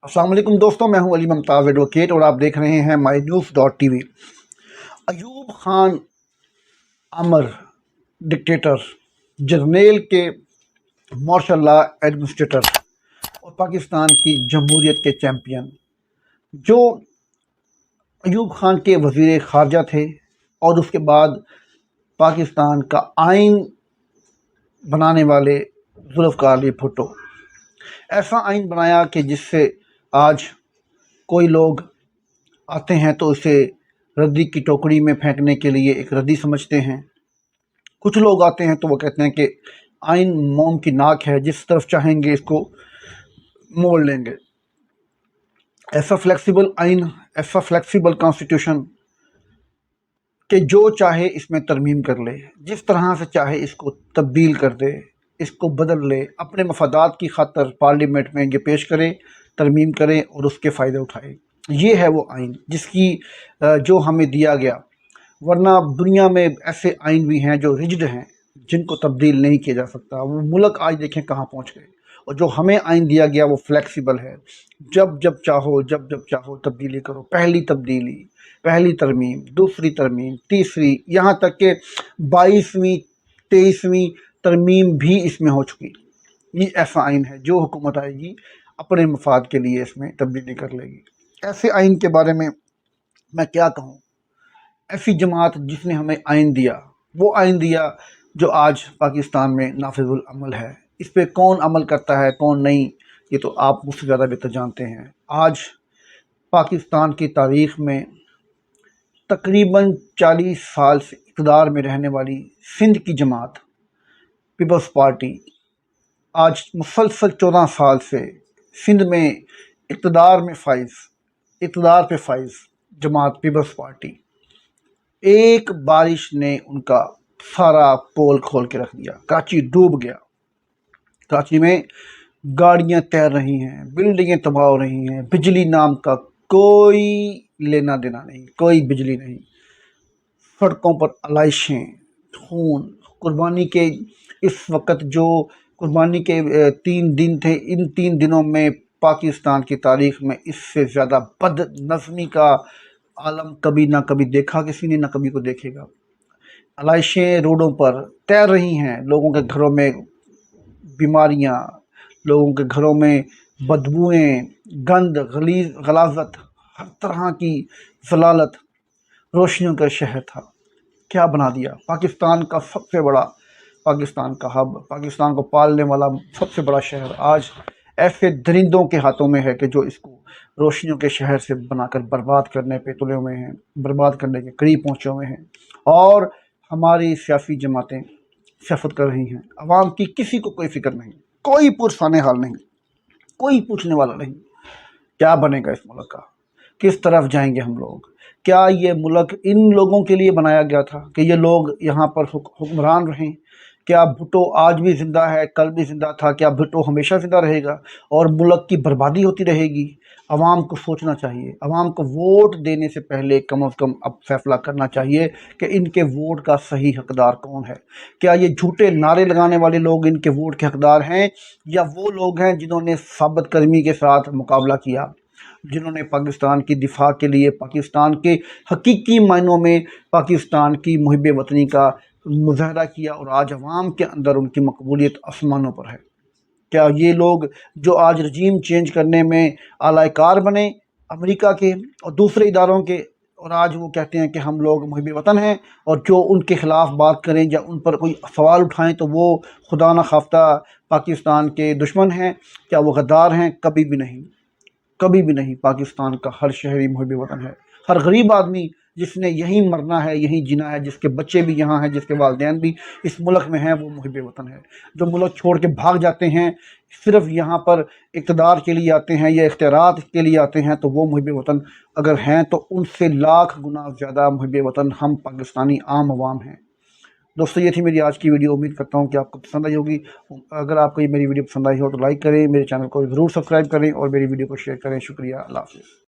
अस्सलाम वालेकुम दोस्तों, मैं हूं अली मुमताज़ एडवोकेट और आप देख रहे हैं mynews.tv। अयूब खान अमर डिक्टेटर, जर्नेल के मार्शल लॉ एडमिनिस्ट्रेटर और पाकिस्तान की जमहूरियत के चैम्पियन, जो अयूब खान के वज़ीर ख़ारजा थे और उसके बाद पाकिस्तान का आइन बनाने वाले जुल्फ़िकार अली भुट्टो, ऐसा आइन बनाया कि जिससे आज कोई लोग आते हैं तो इसे रद्दी की टोकरी में फेंकने के लिए एक रद्दी समझते हैं। कुछ लोग आते हैं तो वो कहते हैं कि आइन मोम की नाक है, जिस तरफ चाहेंगे इसको मोड़ लेंगे। ऐसा फ्लेक्सिबल आइन, ऐसा फ्लेक्सिबल कॉन्स्टिट्यूशन कि जो चाहे इसमें तरमीम कर ले, जिस तरह से चाहे इसको तब्दील कर दे, इसको बदल ले, अपने मफादात की खातर पार्लियामेंट में ये पेश करे, तरमीम करे और उसके फ़ायदे उठाए। ये है वो आइन जिसकी जो हमें दिया गया। वरना दुनिया में ऐसे आइन भी हैं जो रिजिड हैं, जिनको तब्दील नहीं किया जा सकता। वो मुल्क आज देखें कहाँ पहुँच गए। और जो हमें आइन दिया गया वो फ्लेक्सिबल है, जब जब चाहो तब्दीली करो। पहली तब्दीली, पहली तरमीम, दूसरी तरमीम, तीसरी, यहाँ तक कि 22वीं 23वीं तरमीम भी इसमें हो चुकी। ये ऐसा आइन है जो हुकूमत आएगी अपने मफाद के लिए इसमें तब्दीली कर लेगी। ऐसे आइन के बारे में मैं क्या कहूँ। ऐसी जमात जिसने हमें आइन दिया, वो आइन दिया जो आज पाकिस्तान में नाफिजुल अमल है। इस पे कौन अमल करता है कौन नहीं, ये तो आप मुझसे ज़्यादा बेहतर जानते हैं। आज पाकिस्तान की तारीख़ में तकरीबन 40 साल से इक़्तिदार में रहने वाली सिंध की जमात पीपल्स पार्टी, आज मुसलसल 14 साल से सिंध में इक़्तिदार पे फाइज जमात पीपल्स पार्टी, एक बारिश ने उनका सारा पोल खोल के रख दिया। कराची डूब गया। कराची में गाड़ियां तैर रही हैं, बिल्डिंगें तबाह हो रही हैं, बिजली नाम का कोई लेना देना नहीं, कोई बिजली नहीं। सड़कों पर अलाइशें, खून, कुर्बानी के इस वक्त जो कुर्बानी के 3 दिन थे, इन 3 दिनों में पाकिस्तान की तारीख़ में इससे ज़्यादा बदनज़मी का आलम कभी ना कभी देखा किसी ने, ना कभी को देखेगा। अलाइशें रोडों पर तैर रही हैं, लोगों के घरों में बीमारियां, लोगों के घरों में बदबूएं, गंद, गलाजत, हर तरह की जलालत। रोशनियों का शहर था, क्या बना दिया। पाकिस्तान का सबसे बड़ा, पाकिस्तान का हब, पाकिस्तान को पालने वाला सबसे बड़ा शहर आज ऐसे दरिंदों के हाथों में है कि जो इसको रोशनियों के शहर से बनाकर बर्बाद करने पे तुले हुए हैं, बर्बाद करने के करीब पहुँचे हुए हैं। और हमारी सियासी जमातें सियासत कर रही हैं। अवाम की किसी को कोई फिक्र नहीं, कोई पुरसाने हाल नहीं, कोई पूछने वाला नहीं। क्या बनेगा इस मुल्क का, किस तरफ जाएंगे हम लोग। क्या ये मुल्क इन लोगों के लिए बनाया गया था कि ये लोग यहाँ पर हुक्मरान रहें। क्या भुट्टो आज भी ज़िंदा है, कल भी ज़िंदा था, क्या भुट्टो हमेशा ज़िंदा रहेगा और मुल्क की बर्बादी होती रहेगी। आवाम को सोचना चाहिए, आवाम को वोट देने से पहले कम से कम अब फैसला करना चाहिए कि इनके वोट का सही हकदार कौन है। क्या ये झूठे नारे लगाने वाले लोग इनके वोट के हकदार हैं, या वो लोग हैं जिन्होंने साबित कर्मी के साथ मुकाबला किया, जिन्होंने पाकिस्तान की दिफा के लिए, पाकिस्तान के हकीकी मायनों में पाकिस्तान की मुहिब वतनी का मुजाहरा किया और आज अवाम के अंदर उनकी मकबूलियत आसमानों पर है। क्या ये लोग जो आज रजीम चेंज करने में आलाकार बने अमेरिका के और दूसरे इदारों के, और आज वो कहते हैं कि हम लोग मुहिब वतन हैं, और जो उनके ख़िलाफ़ बात करें या उन पर कोई सवाल उठाएं तो वो खुदा न खाफ्ता पाकिस्तान के दुश्मन हैं, क्या वो गद्दार हैं? कभी भी नहीं, कभी भी नहीं। पाकिस्तान का हर शहरी मुहिब वतन है। हर गरीब आदमी जिसने यहीं मरना है, यहीं जीना है, जिसके बच्चे भी यहाँ हैं, जिसके वालिदैन भी इस मुल्क में हैं, वो मुहिब वतन है। जो मुल्क छोड़ के भाग जाते हैं, सिर्फ यहाँ पर इक़्तिदार के लिए आते हैं या इख्तियारात के लिए आते हैं, तो वो मुहिब वतन अगर हैं तो उनसे लाख गुना ज़्यादा मुहिब वतन हम पाकिस्तानी आम आवाम हैं। दोस्तों, ये थी मेरी आज की वीडियो। उम्मीद करता हूँ कि आपको पसंद आई होगी। अगर आपको ये मेरी वीडियो पसंद आई हो तो लाइक करें, मेरे चैनल को ज़रूर सब्सक्राइब करें और मेरी वीडियो को शेयर करें। शुक्रिया, अल्लाह हाफ़िज़।